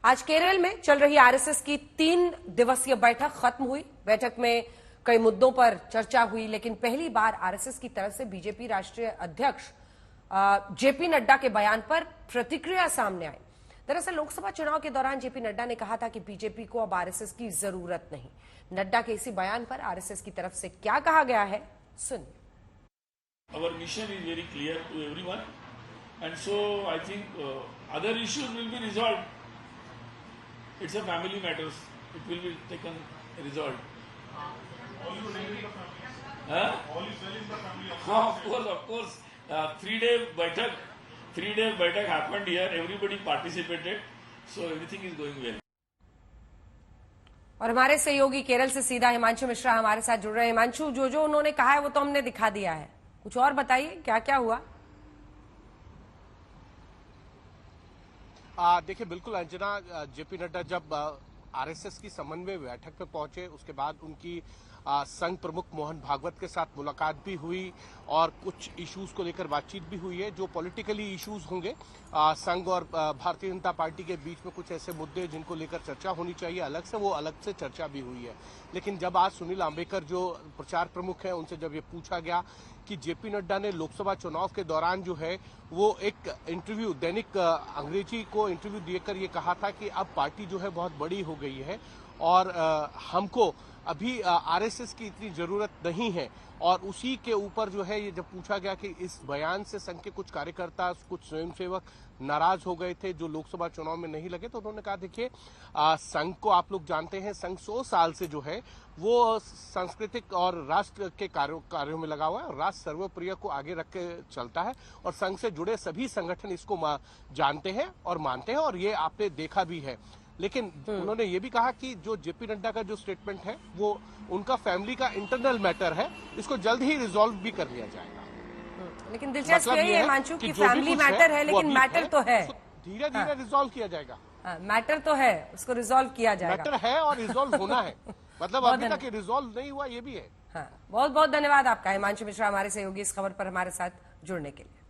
आज केरल में चल रही आरएसएस की 3 दिवसीय बैठक खत्म हुई। बैठक में कई मुद्दों पर चर्चा हुई, लेकिन पहली बार आरएसएस की तरफ से बीजेपी राष्ट्रीय अध्यक्ष जेपी नड्डा के बयान पर प्रतिक्रिया सामने आई। दरअसल लोकसभा चुनाव के दौरान जेपी नड्डा ने कहा था कि बीजेपी को अब आरएसएस की जरूरत नहीं। नड्डा के इसी बयान पर आरएसएस की तरफ से क्या कहा गया है, सुनिए। Our mission is very clear to everyone, and so I think other issues will be resolved. It's a family matters. It will be taken resolved. All is well in the family. Huh? All is well in the family. Of course. 3-day baitak happened here. Everybody participated, so everything is going well. और हमारे सहयोगी केरल से सीधा हिमांशु मिश्रा हमारे साथ जुड़ रहे हैं। हिमांशु, जो उन्होंने कहा है वो तो हमने दिखा दिया है, कुछ और बताइए क्या क्या हुआ। देखिए, बिल्कुल अंजना, जेपी नड्डा जब आरएसएस की समन्वय बैठक पे पहुंचे, उसके बाद उनकी संघ प्रमुख मोहन भागवत के साथ मुलाकात भी हुई और कुछ इश्यूज को लेकर बातचीत भी हुई है जो पॉलिटिकली इश्यूज होंगे। संघ और भारतीय जनता पार्टी के बीच में कुछ ऐसे मुद्दे जिनको लेकर चर्चा होनी चाहिए अलग से, वो अलग से चर्चा भी हुई है। लेकिन जब आज सुनील आंबेडकर जो प्रचार प्रमुख है, उनसे जब ये पूछा गया कि जेपी नड्डा ने लोकसभा चुनाव के दौरान जो है वो एक इंटरव्यू, दैनिक अंग्रेजी को इंटरव्यू देकर ये कहा था कि अब पार्टी जो है बहुत बड़ी हो गई है और हमको अभी आरएसएस की इतनी जरूरत नहीं है। और उसी के ऊपर जो है ये जब पूछा गया कि इस बयान से संघ के कुछ कार्यकर्ता, कुछ स्वयंसेवक नाराज हो गए थे जो लोकसभा चुनाव में नहीं लगे, तो उन्होंने कहा देखिए, संघ को आप लोग जानते हैं, संघ 100 साल से जो है वो सांस्कृतिक और राष्ट्र के कार्यों में लगा हुआ है और राष्ट्र सर्वप्रिय को आगे रख के चलता है और संघ से जुड़े सभी संगठन इसको जानते हैं और मानते हैं और ये आपने देखा भी है। लेकिन उन्होंने ये भी कहा कि जो जेपी नड्डा का जो स्टेटमेंट है वो उनका फैमिली का इंटरनल मैटर है, इसको जल्द ही रिजॉल्व भी कर लिया जाएगा। लेकिन दिलचस्प यही है हिमांशु कि फैमिली मैटर है, लेकिन मैटर तो है, धीरे धीरे रिजॉल्व किया जाएगा। मैटर तो है, उसको रिजॉल्व किया जाएगा। मैटर है और रिजॉल्व होना है, मतलब अभी तक रिजॉल्व नहीं हुआ, ये भी है। बहुत बहुत धन्यवाद आपका हिमांशु मिश्रा, हमारे सहयोगी इस खबर पर हमारे साथ जुड़ने के लिए।